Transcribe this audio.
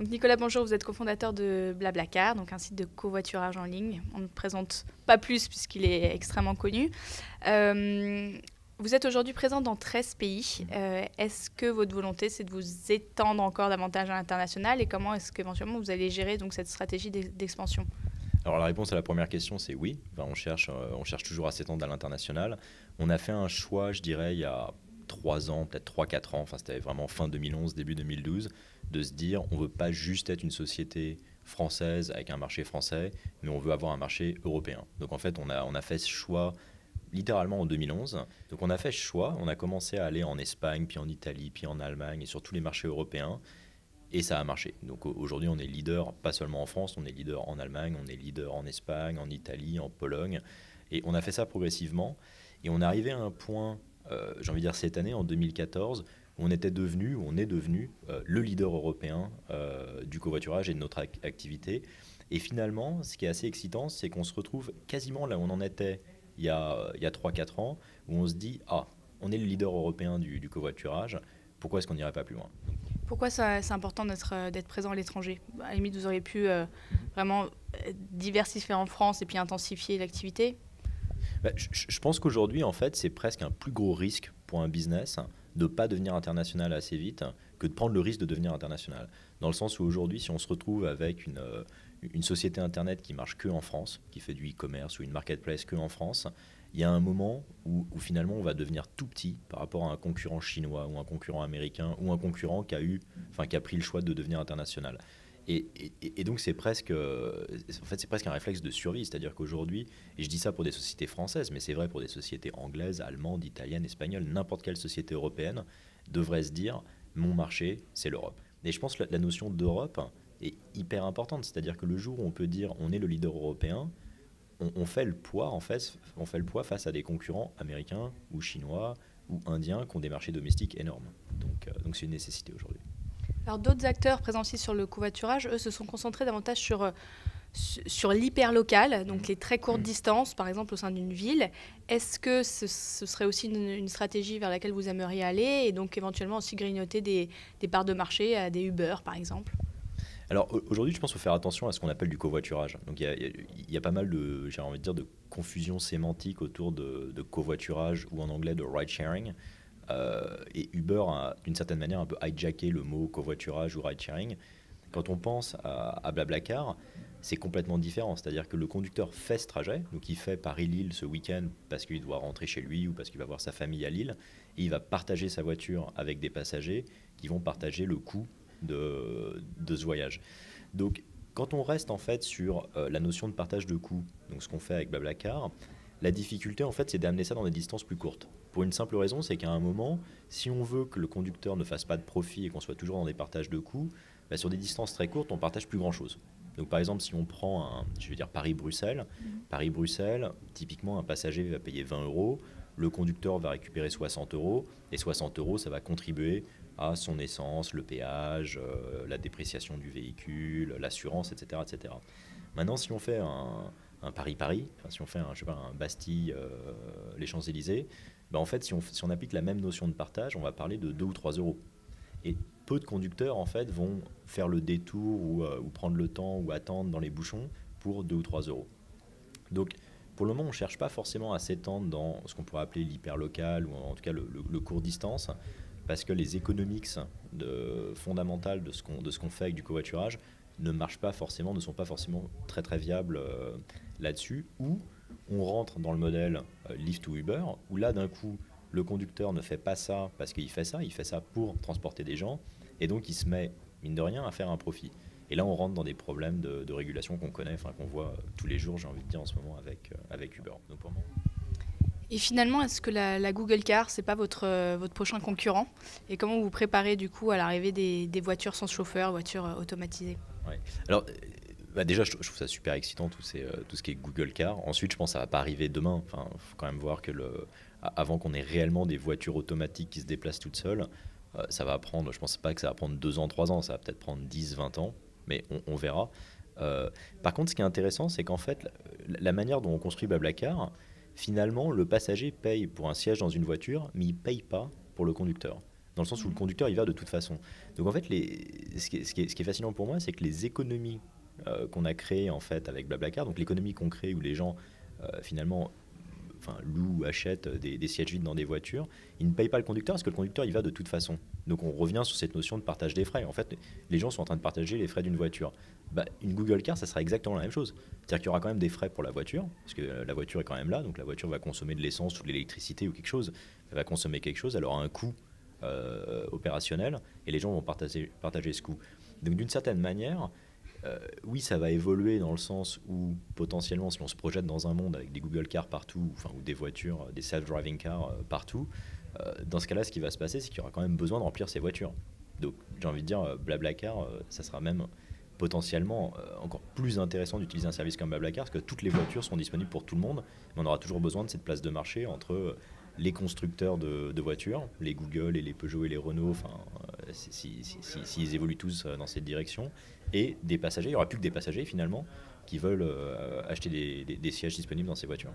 Donc Nicolas, bonjour, vous êtes cofondateur de Blablacar, donc un site de covoiturage en ligne. On ne présente pas plus puisqu'il est extrêmement connu. Vous êtes aujourd'hui présent dans 13 pays. Est-ce que votre volonté, c'est de vous étendre encore davantage à l'international et comment est-ce qu'éventuellement vous allez gérer donc, cette stratégie d'expansion? Alors la réponse à la première question, c'est oui. Enfin, on cherche toujours à s'étendre à l'international. On a fait un choix, je dirais, il y a 3 ans, peut-être 3-4 ans, enfin c'était vraiment fin 2011, début 2012, de se dire on ne veut pas juste être une société française avec un marché français, mais on veut avoir un marché européen. Donc en fait, on a fait ce choix littéralement en 2011. Donc on a fait ce choix, on a commencé à aller en Espagne, puis en Italie, puis en Allemagne, et sur tous les marchés européens. Et ça a marché. Donc aujourd'hui, on est leader, pas seulement en France, on est leader en Allemagne, on est leader en Espagne, en Italie, en Pologne. Et on a fait ça progressivement. Et on est arrivé à un point, j'ai envie de dire cette année, en 2014, où on est devenu le leader européen du covoiturage et de notre activité. Et finalement, ce qui est assez excitant, c'est qu'on se retrouve quasiment là où on en était il y a 3-4 ans, où on se dit, ah, on est le leader européen du covoiturage, pourquoi est-ce qu'on n'irait pas plus loin? Pourquoi c'est important d'être présent à l'étranger? À la limite, vous auriez pu vraiment diversifier en France et puis intensifier l'activité. Je pense qu'aujourd'hui, en fait, c'est presque un plus gros risque pour un business de ne pas devenir international assez vite que de prendre le risque de devenir international. Dans le sens où aujourd'hui, si on se retrouve avec une société Internet qui marche que en France, qui fait du e-commerce ou une marketplace que en France, il y a un moment où finalement on va devenir tout petit par rapport à un concurrent chinois ou un concurrent américain ou un concurrent qui a pris le choix de devenir international. Et donc c'est presque un réflexe de survie, c'est-à-dire qu'aujourd'hui, et je dis ça pour des sociétés françaises, mais c'est vrai pour des sociétés anglaises, allemandes, italiennes, espagnoles, n'importe quelle société européenne devrait se dire mon marché, c'est l'Europe. Et je pense que la notion d'Europe est hyper importante, c'est-à-dire que le jour où on peut dire on est le leader européen, on fait le poids en fait, on fait le poids face à des concurrents américains ou chinois ou indiens qui ont des marchés domestiques énormes. Donc c'est une nécessité aujourd'hui. Alors d'autres acteurs présents aussi sur le covoiturage, eux, se sont concentrés davantage sur l'hyperlocal, donc les très courtes distances, par exemple au sein d'une ville. Est-ce que ce serait aussi une stratégie vers laquelle vous aimeriez aller et donc éventuellement aussi grignoter des parts de marché à des Uber, par exemple? Alors aujourd'hui, je pense qu'il faut faire attention à ce qu'on appelle du covoiturage. Donc il y a pas mal de, j'ai envie de dire, de confusion sémantique autour de covoiturage ou en anglais de ride sharing. Et Uber a d'une certaine manière un peu hijacké le mot covoiturage ou ride sharing. Quand on pense à Blablacar, c'est complètement différent. C'est-à-dire que le conducteur fait ce trajet, donc il fait Paris-Lille ce week-end parce qu'il doit rentrer chez lui ou parce qu'il va voir sa famille à Lille, et il va partager sa voiture avec des passagers qui vont partager le coût de ce voyage. Donc quand on reste en fait sur la notion de partage de coûts, donc ce qu'on fait avec Blablacar, la difficulté, en fait, c'est d'amener ça dans des distances plus courtes. Pour une simple raison, c'est qu'à un moment, si on veut que le conducteur ne fasse pas de profit et qu'on soit toujours dans des partages de coûts, bah, sur des distances très courtes, on partage plus grand-chose. Donc par exemple, si on prend, Paris-Bruxelles, typiquement, un passager va payer 20 euros, le conducteur va récupérer 60 euros, et 60 euros, ça va contribuer à son essence, le péage, la dépréciation du véhicule, l'assurance, etc., etc. Maintenant, si on fait un Paris-Paris, enfin, si on fait un Bastille, les Champs-Élysées, ben en fait, si on applique la même notion de partage, on va parler de 2 ou 3 euros. Et peu de conducteurs, en fait, vont faire le détour ou prendre le temps ou attendre dans les bouchons pour 2 ou 3 euros. Donc, pour le moment, on ne cherche pas forcément à s'étendre dans ce qu'on pourrait appeler l'hyperlocal ou en tout cas le court distance, parce que les economics fondamentales de ce qu'on fait avec du covoiturage ne sont pas forcément très très viables là-dessus, ou on rentre dans le modèle Lyft ou Uber, où là d'un coup le conducteur ne fait pas ça parce qu'il fait ça pour transporter des gens, et donc il se met, mine de rien, à faire un profit. Et là on rentre dans des problèmes de régulation qu'on connaît, enfin qu'on voit tous les jours, j'ai envie de dire en ce moment avec Uber. Donc pour moi, Et finalement, est-ce que la Google Car, c'est pas votre prochain concurrent? Et comment vous vous préparez du coup à l'arrivée des voitures sans chauffeur, voitures automatisées? ouais. Alors, déjà, je trouve ça super excitant, tout ce qui est Google Car. Ensuite, je pense que ça va pas arriver demain. Enfin, faut quand même voir que avant qu'on ait réellement des voitures automatiques qui se déplacent toutes seules, ça va prendre, je pense pas que ça va prendre 2 ans, 3 ans, ça va peut-être prendre 10, 20 ans, mais on verra. Par contre, ce qui est intéressant, c'est qu'en fait, la manière dont on construit Blablacar, finalement, le passager paye pour un siège dans une voiture, mais il paye pas pour le conducteur. dans le sens où le conducteur il va de toute façon. Donc en fait, ce qui est fascinant pour moi, c'est que les économies qu'on a créées en fait avec Blablacar, donc l'économie qu'on crée où les gens finalement louent ou achètent des sièges vides dans des voitures, ils ne payent pas le conducteur parce que le conducteur il va de toute façon. Donc on revient sur cette notion de partage des frais. En fait, les gens sont en train de partager les frais d'une voiture. Une Google Car, ça sera exactement la même chose. C'est-à-dire qu'il y aura quand même des frais pour la voiture, parce que la voiture est quand même là, donc la voiture va consommer de l'essence ou de l'électricité ou quelque chose. Elle va consommer quelque chose, elle aura un coût opérationnel, et les gens vont partager ce coût. Donc d'une certaine manière, oui, ça va évoluer dans le sens où potentiellement, si on se projette dans un monde avec des Google Cars partout, ou des voitures, des self-driving cars partout, dans ce cas-là, ce qui va se passer, c'est qu'il y aura quand même besoin de remplir ces voitures. Donc j'ai envie de dire, Blablacar, ça sera même potentiellement encore plus intéressant d'utiliser un service comme Blablacar, parce que toutes les voitures seront disponibles pour tout le monde, mais on aura toujours besoin de cette place de marché entre les constructeurs de voitures, les Google et les Peugeot et les Renault, s'ils évoluent tous dans cette direction, et des passagers. Il n'y aura plus que des passagers finalement qui veulent acheter des sièges disponibles dans ces voitures.